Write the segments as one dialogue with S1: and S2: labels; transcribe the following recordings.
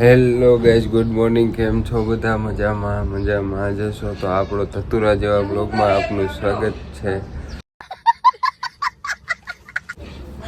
S1: Hello guys, good morning. કેમ છો બધા? મજામાં જશો તો આપણો ધતુરા જેવા બ્લોગમાં આપનું સ્વાગત છે.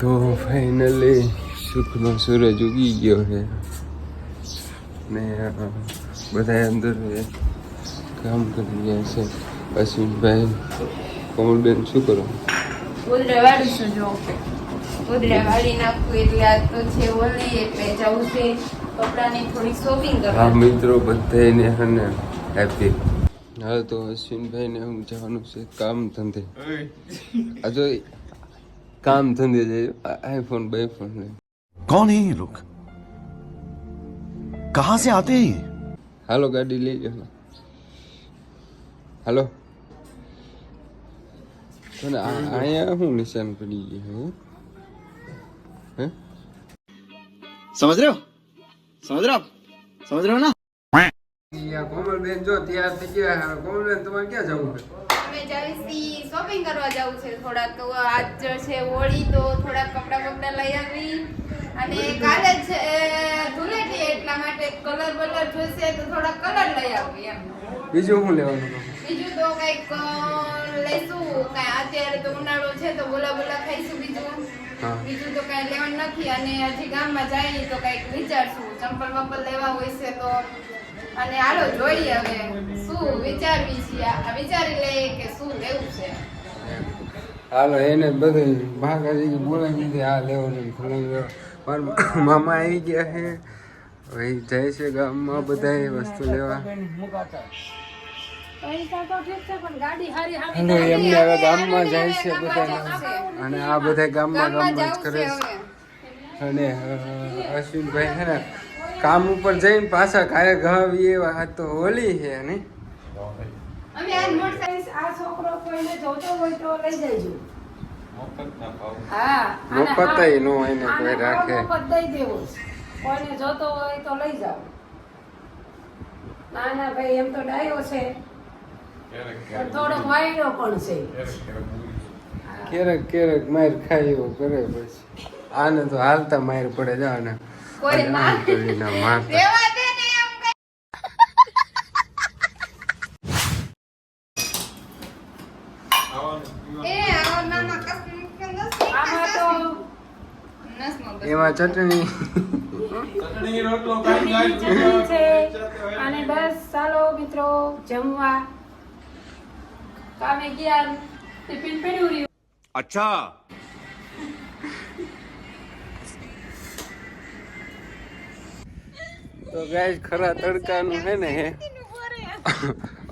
S1: તો ફાઇનલી સુખનો સૂરજ ઉગી ગયો છે ને બધા અંદર કામ કરી રહ્યા છે. અશ્વિનભાઈ, કોમલબેન શું કરો?
S2: ઉદરા વાળી છું. જો ઉદરા વાળી નાખું એટલે આ તો છે ઓલી એટલે જવું છે કપડાની થોડી શોપિંગ કરવા.
S1: હા મિત્રો, બધાને હને હેપી. હા તો અશ્વિનભાઈને હું જવાનું છે કામ ધંધે. આ જો કામ ધંધે જાય, આઈફોન બાઈફોન લે.
S3: कौन है ये लोग? कहां से आते हैं ये?
S1: હાલો ગાડી લઈ જાઓ. હાલો. તને અહીંયા શું નિશાન પડી ગયું? હે
S3: समझ रहे हो? समझ रहे हो? समझ रहे हो ना?
S1: કોમલબેન જો તૈયાર થઈ ગયા. કોમલબેન તમારે ક્યાં જવું છે?
S2: અમે જાવીસી શોપિંગ કરવા જવું છે. થોડાક આજ છે હોળી તો થોડાક કપડા લઈ આવી અને કાલે છે ધૂળેટી એટલા માટે કલર જોઈશે તો થોડા કલર લઈ આવી એમ.
S1: બીજું શું લેવાનું?
S2: બીજું તો કઈક લઈશું. કઈ અત્યારે તો ઉનાળો છે તો બોલા ખાઈશું. બીજું તો કઈ લેવાનું નથી અને હજી ગામમાં જઈએ તો કઈક વિચારશું. ચંપલ લેવા હોય છે તો અને હાલો જોઈએ હવે શું વિચારવી છીએ. વિચારી લઈએ કે શું લેવું છે.
S1: હાલો એને બધું ભાગાજી બોલાવી દીધી. આ લેવાનું ફલાણું લેવાનું. મારા મામા આવી ગયા છે. હવે જાય છે ગામમાં બધા વસ્તુ લેવા. હાલો એમને હવે ગામમાં જાય છે બધા અને આ બધા ગામમાં જ કરે છે. અને અશ્વિનભાઈ છે ને કામ ઉપર જઈને પાછા કાલે ઘાવી એવા. આ તો હોલી છે ને.
S2: અમે આજ મોટરસાઇકલ આ છોકરો કોઈને જોતો હોય તો લઈ જજો. હા
S1: મફતય નો એને કોઈ રાખે.
S2: મફત દઈ દેવો. કોઈને જોતો હોય તો લઈ જાઓ. ના ભાઈ એમ તો ડાયો છે પણ થોડોક વાયડો પણ છે.
S1: ક્યારેક માર ખાય એવો કરે. પછી આને તો હાલતા માર પડે. જાવ ને
S2: કોઈ ના
S1: મારતા.
S2: દેવા દે ને એમ કઈ. એ આવો નાના કસ્મ આમાં તો
S1: એમાં ચટણી
S2: રોટલો છે અને બસ ચાલો મિત્રો જમવા. કામે ગયા ટિફિન પડ્યું રહ્યું.
S3: अच्छा
S1: તો ગાઈસ ખરા તડકાનું છે ને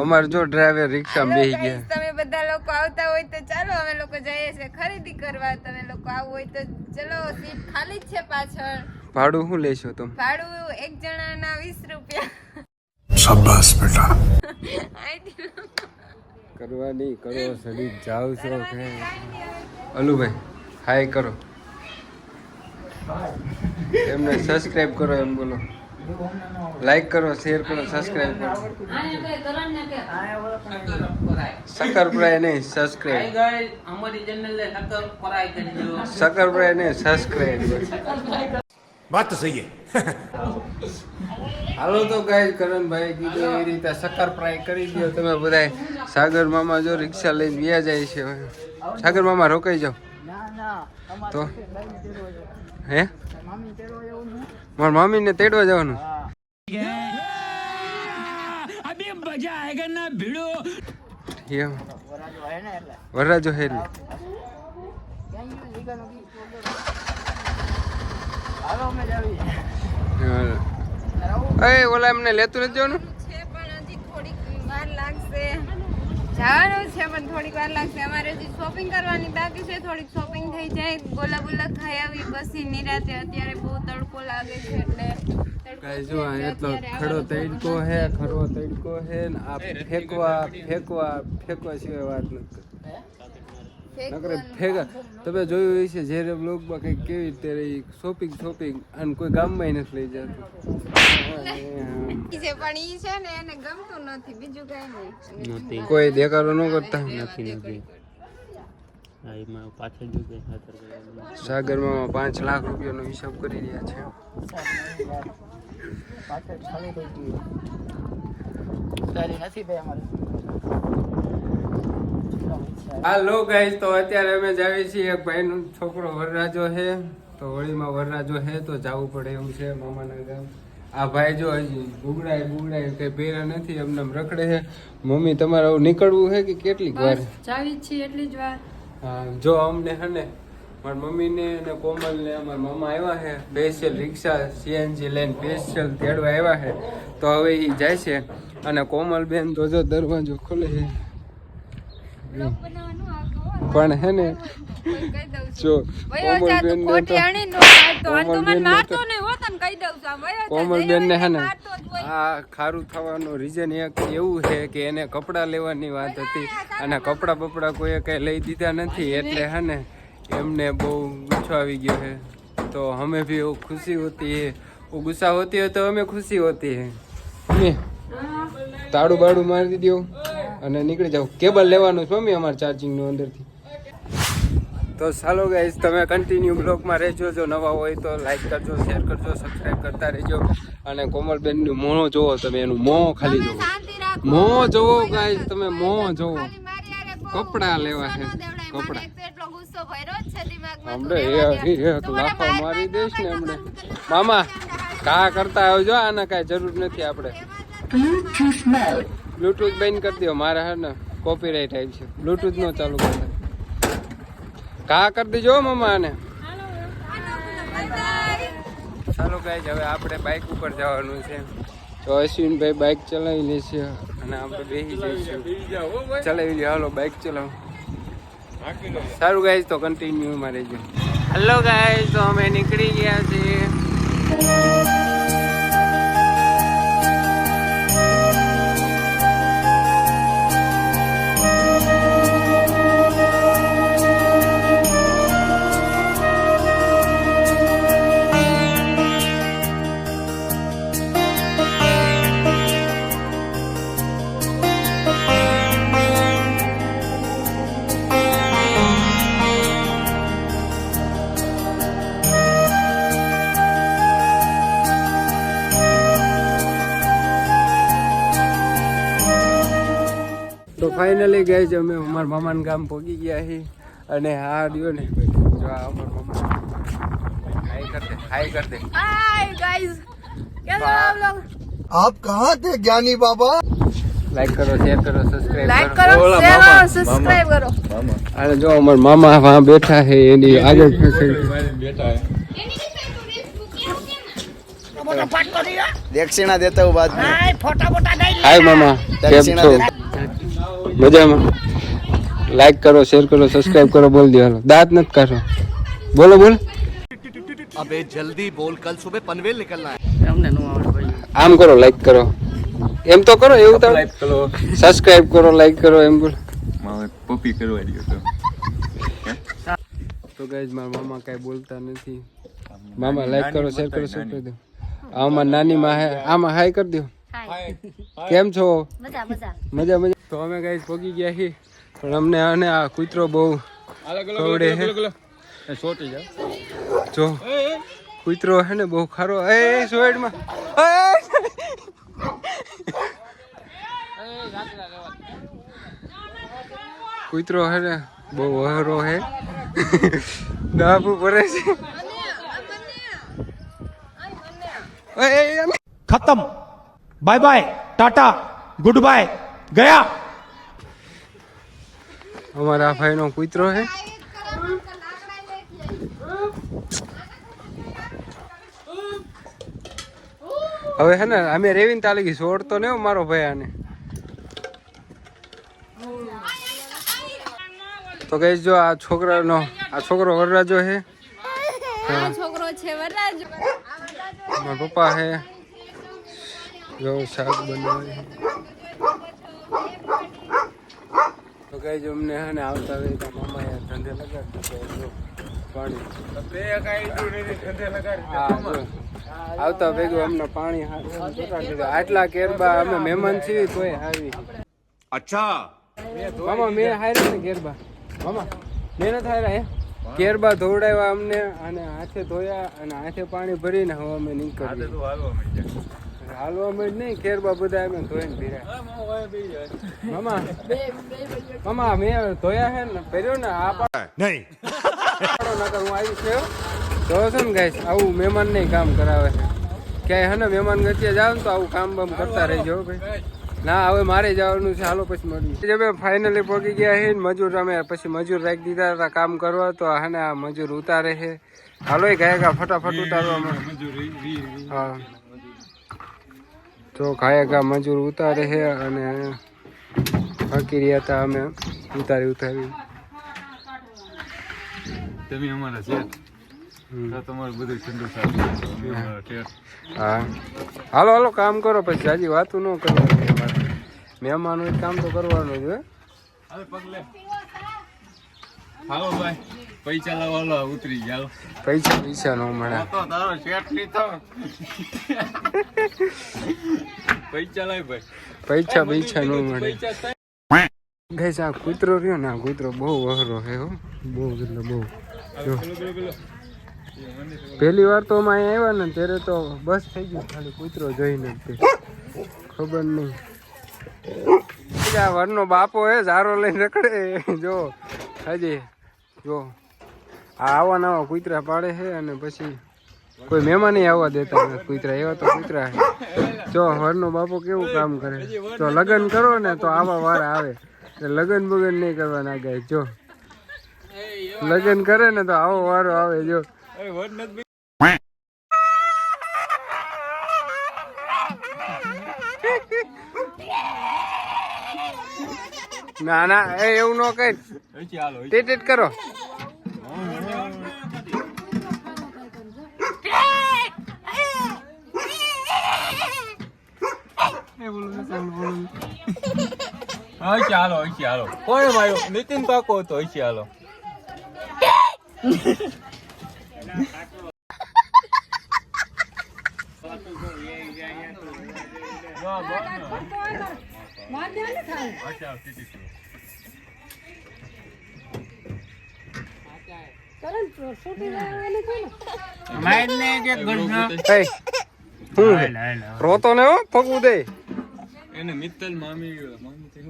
S1: અમાર જો ડ્રાઈવર રિક્ષામાં બેસી ગયા.
S2: તમે બધા લોકો આવતા હોય તો ચાલો અમે લોકો જઈએ છે ખરીદી કરવા. તમે લોકો આવવું હોય તો ચલો, સીટ ખાલી જ છે પાછળ.
S1: ભાડું શું લેશો તમે?
S2: ભાડું એક જણાના 20 રૂપિયા.
S3: शाबाश बेटा.
S1: કરવાની કરો. સડી જાવ છો કે અલુભાઈ હાય કરો. એમને સબસ્ક્રાઇબ કરો. એમ બોલો. લાઈક કરો, શેર કરો, સબસ્ક્રાઇબ કરો. શકરપ્રાય નહીં, સબસ્ક્રાઇબ. શકરપ્રાય નહીં, સબસ્ક્રાઇબ.
S3: बात तो सही है.
S1: હાલો તો ગાઈસ, કરણભાઈ કીધું એ રીતે શકરપ્રાય કરી દો તમે બધા. સાગર મામા જો રિક્ષા લઈને વ્યા જાય છે. સાગર મામા રોકાઈ જાઓ તો. હે મારા મામીને તેડવા જવાનું. વરરાજો હેલી ઓલા એમને લેતું નથી જવાનું
S2: છે પણ હજી થોડીક વાર લાગશે. જવાનું છે પણ થોડીક વાર લાગશે. અમારે હજી શોપિંગ કરવાની બાકી છે. થોડીક શોપિંગ થઈ જાય, ગોલા ખાઈ આવી પછી નિરાતે. અત્યારે બહુ તડકો લાગે છે એટલે
S1: કાઈ જો એટલો ખડો તડકો હે ને આ ફેંકવા સિવાય વાત નથી. નકરે ફેંકા તમે જોયું હશે જ્યારે બ્લોગમાં કંઈક કેવી રીતે રહી શોપિંગ અને કોઈ ગામમાં નથી લઈ જતું.
S2: પણ ઈ છે ને એને ગમતું નથી, બીજું કઈ નહીં.
S1: કોઈ દેખાડો ન કરતા
S4: નથી.
S1: સાગરમાં 5 લાખ રૂપિયાનો હિસાબ કરી રહ્યા છે.
S4: પાછળ છાણી થઈ ગઈ તારી નથી ભાઈ અમારે
S1: હાલો ગાઈસ, તો અત્યારે અમે જાવી છીએ એક ભાઈનો છોકરો વરરાજો છે, તો હોળીમાં વરરાજો છે તો જવું પડે એવું છે મામાના ગામ. આ ભાઈ જો હજી બુગડાય કઈ પહેરા નથી, એમને રખડે છે. મમ્મી તમારે નીકળવું છે કે કેટલીક વાર
S2: જાવી છીએ એટલી જ વાર?
S1: હા, જો અમને હે ને મારા મમ્મીને અને કોમલને અમારા મામા આવ્યા છે સ્પેશિયલ રિક્ષા સીએનજી લઈને સ્પેશિયલ તેડવા આવ્યા છે, તો હવે એ જાય છે. અને કોમલબેન તો જો દરવાજો ખોલે છે પણ હે ને જો કોમલબેન ને હે ને આ ખારું થવાનું રીઝન એક એવું છે કે એને કપડાં લેવાની વાત હતી અને કપડાં બપડા કોઈએ કઈ લઈ દીધા નથી, એટલે હે ને એમને બહુ ગુસ્સો આવી ગયો છે. તો હમે ભી वो खुशी होती है, वो गुस्सा होती है तो हमें खुशी होती है. તાળું બાળું મારી દીધો અને નીકળી જાવ. કેબલ લેવાનું છે મમ્મી અમારે ચાર્જિંગ નું અંદરથી. તો ચાલો ગાઈસ, તમે કન્ટિન્યુ બ્લોગમાં રહેજો. જો નવા હોય તો લાઈક કરજો, શેર કરજો, સબસ્ક્રાઇબ કરતા રહેજો. અને કોમલબેન નું મોં જોવો તમે, એનું મોં ખાલી જોવો, મોં જોવો ગાઈસ તમે, મોં જોવો. કપડા લેવા છે, કપડા હમણે એક લાફો મારી દઈશ ને હમણે. મામા કા કરતા આવજો, આના કાંઈ જરૂર નથી. આપણે બ્લુટૂથ બંધ કરી દો, મારે હે ને કોપીરાઇટ આવી છે. બ્લુટૂથ નો ચાલુ કરતા, કા કરી દેજો મામા આને. ચાલો ગાઈસ, હવે આપણે બાઇક ઉપર જવાનું છે. તો અશ્વિનભાઈ બાઇક ચલાવી લેશે અને આપણે બેસી જઈશું. ચલાવી લે, હાલો બાઇક ચલાવો. સારું ગાઈસ, તો કન્ટિન્યુ માં રહેજો. હેલો ગાઈસ, તો અમે નીકળી ગયા છીએ. તો ફાઇનલી ગાઈસ, અમે અમારા મામાના ગામ પહોંચી ગયા છીએ. અને હા રહ્યો ને, જો આ અમારા મામા હાય કર દે.
S2: હાય ગાઈસ, કેમ છો આપ લોગ?
S3: आप कहाँ थे ज्ञानी बाबा?
S1: લાઈક કરો, શેર કરો, સબસ્ક્રાઇબ
S2: લાઈક કરો, શેર કરો, સબસ્ક્રાઇબ કરો.
S1: અને જો અમારા મામા વહાં બેઠા છે, એની આગળ બેઠા है.
S3: दक्षिणा देता हूँ बाद में.
S1: હાય મામા, કેમ છો? મજામાં. લાઈક કરો, શેર કરો, સબસ્ક્રાઇબ કરો. બોલ દો, હાલો. દાંત નથી કાઢો, બોલો બોલો.
S3: अबे जल्दी बोल, कल सुबह पनवेल निकलना है.
S4: અમને નો આવડે ભાઈ.
S1: આમ કરો, લાઈક કરો, એમ તો કરો. એવું તો સબસ્ક્રાઇબ કરો, લાઈક કરો, એમ બોલો.
S5: પપ્પી કરવા દો
S1: તો ગાઈઝ, મારા મામા કાંઈ બોલતા નથી. મામા લાઈક કરો, શેર કરો, શું કરી દો. આમાં નાની માં હે, આમાં હાય કરી દો. કેમ છો? મજા. તો અમે ગાઈઝ પહોંચી ગયા છીએ, પણ અમને આને આ કૂતરો બહુ ખવડે છે. જો કૂતરો હે ને બહુ ખારો. એ સોઈડમાં કૂતરો હે ને બહુ વહરો હે. ડાબુ પડે છે.
S6: खत्म, bye bye, tata, good bye, गया.
S1: અમારા ભાઈ નો કૂતરો હે. હવે હે ને અમે રેવીને તાલી છોડતો ને મારો ભાઈ આને. તો ગાઈસ, જો આ છોકરો વરરાજો હે.
S2: આ છોકરો છે વરરાજો.
S1: મારા પપ્પા હે, જો શાક બનાવે. તો ગાઈસ, અમને હે ને આવતા હોય તો મામા યાર ધંધે લગાડતા પાણી. આવતા ભેગું અમને પાણી આટલા કેરબા અમે મહેમાન છીએ તોય આવી.
S5: अच्छा
S1: મામા મેં હાર્યા ને ગેરબા. મામા મેં નથી હાર્યા. કેરબા ધોવડાવ્યા અમને અને હાથે ધોયા અને હાથે પાણી ભરીને હવે અમે નીકળી હાલવા માંડ નહીં કેરબા બધા અમે ધોઈને ભીર્યા મામા મેં ધોયા છે ને ભર્યો ને આ
S6: नहीं
S1: નકર હું આવી છે જો છો ને ગાઈસ આવું મહેમાન નહીં કામ કરાવે છે ક્યાંય હે ને મહેમાન ગતિએ જાવ ને તો આવું કામ બામ કરતા રહેજો ભાઈ ના હવે મારે જવાનું છે હાલો પછી મળીએ અમે ફાઇનલી પહોંચી ગયા છે મજૂર અમે પછી મજૂર રાખી દીધા હતા કામ કરવા તો હે ને આ મજૂર ઉતારે છે હાલો એ ગયા ફટાફટ ઉતારવામાં હા તો ખાયા મજૂર ઉતારે છે અને બાકી રહ્યા હતા અમે ઉતારી
S5: તમે અમારા છે તમારું બધું ઠંડુ સારું
S1: હા હાલો હાલો કામ કરો પછી જાજી વાતું ન કરવાની મહેમાનો કામ તો કરવાનું જ
S5: હાલો ભાઈ પૈસા લાવવાનો ઉતરી ગયા
S1: પૈસા ન મળે
S5: તારો શેઠ લીધો પૈસા લાવ ભાઈ
S1: પૈસા ન મળે ગઈ આ કૂતરો રહ્યો ને આ કૂતરો બહુ વહરો છે હો બહુ એટલે બહુ જો પહેલી વાર તો અમે અહીંયા આવ્યા ને ત્યારે તો બસ થઈ ગયું ખાલી કૂતરો જોઈને ખબર નહીં આ વરનો બાપો હે ઝારો લઈને રખડે જો હજી જો આ આવા નવા કૂતરા પાડે છે અને પછી કોઈ મહેમાન આવવા દેતા નથી કૂતરા એવા તો કૂતરા છે જો વરનો બાપો કેવું કામ કરે તો લગ્ન કરો ને તો આવા વાર આવે લગ્ન બગન નહીં કરવાના ગાય જો લગ્ન કરે ને તો આવો વારો આવે જો ના ના એ એવું ન કઈ ટેટ કરો
S5: ચાલો કોને માર્યો નીતિન પાકો હતો ચાલો
S1: રોતો ને પગવું દે
S5: એને મિત્તલ મામી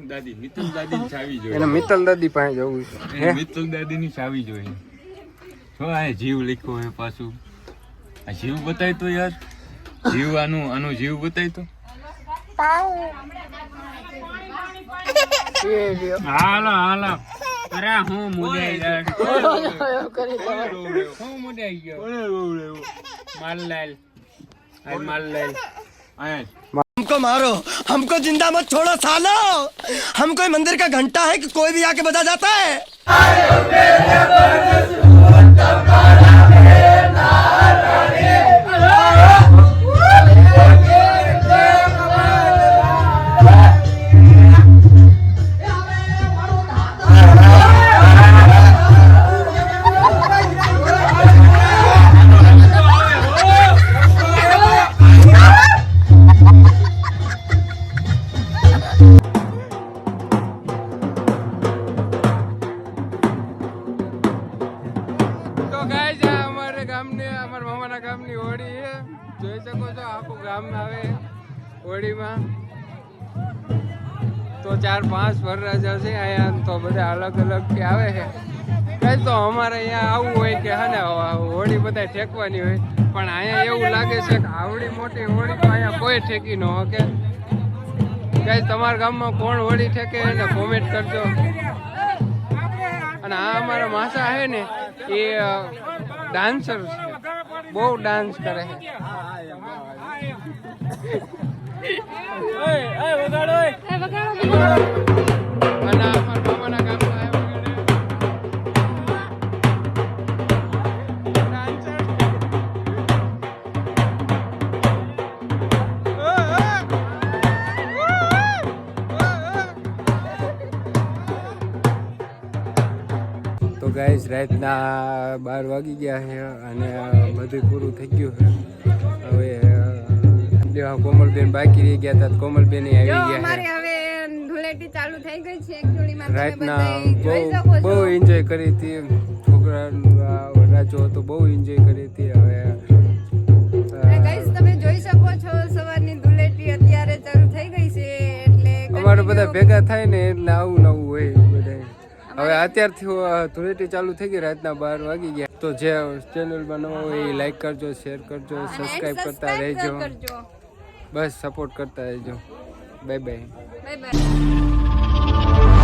S5: દાદી મિત્તલ દાદી ની ચાવી જોઈએ
S1: એને મિત્તલ દાદી પાસે જવું
S5: છે મિત્તલ દાદી ની ચાવી જોઈએ જો આ જીવ લખ્યો હે પાછું આ જીવ બતાય તો યાર જીવ આનું જીવ બતાય તો હાલો અરે હું મુજાઈ ગયો માલલાલ
S7: हमको मारो हमको जिंदा मत छोड़ो सालो हम कोई मंदिर का घंटा है कि कोई भी आके बजा जाता है
S1: તો 4-5 વરરાજા છે અહીંયા તો બધા અલગ અલગ થી આવે છે કઈ તો અમારે અહીંયા આવું હોય કે હે ને હોળી બધા ઠેકવાની હોય પણ અહીંયા એવું લાગે છે કે આવડી મોટી હોળી તો અહીંયા કોઈ ઠેકી ન શકે કઈ તમારા ગામમાં કોણ હોળી ઠેકે એને કોમેન્ટ કરજો અને આ અમારા માસા છે ને એ ડાન્સર છે બહુ ડાન્સ કરે છે તો ગાઈસ રાતના 12 વાગી ગયા છે અને બધું પૂરું થઈ ગયું છે હવે કોમલબેન બાકી રહી ગયા હતા કોમલબેન આવી ગયા
S2: અમારે હવે ધૂળેટી ચાલુ થઈ ગઈ છે એકચ્યુઅલી માં
S1: રાતના બહુ એન્જોય કરી હતી છોકરા રાજો તો બહુ એન્જોય કરી હતી. હવે
S2: ગાઈસ તમે જોઈ શકો છો સવારની ધૂળેટી અત્યારે ચાલુ થઈ ગઈ છે એટલે
S1: અમારે બધા ભેગા થાય ને એટલે આવું નવું હોય બધા. હવે અત્યારથી ધૂળેટી ચાલુ થઈ ગઈ, રાતના 12 વાગી ગયા. તો જે ચેનલમાં નવો હોય એ લાઈક કરજો, શેર કરજો, સબસ્ક્રાઈબ કરતા રહેજો. બસ સપોર્ટ કરતા રહેજો. Bye bye.
S2: Bye bye.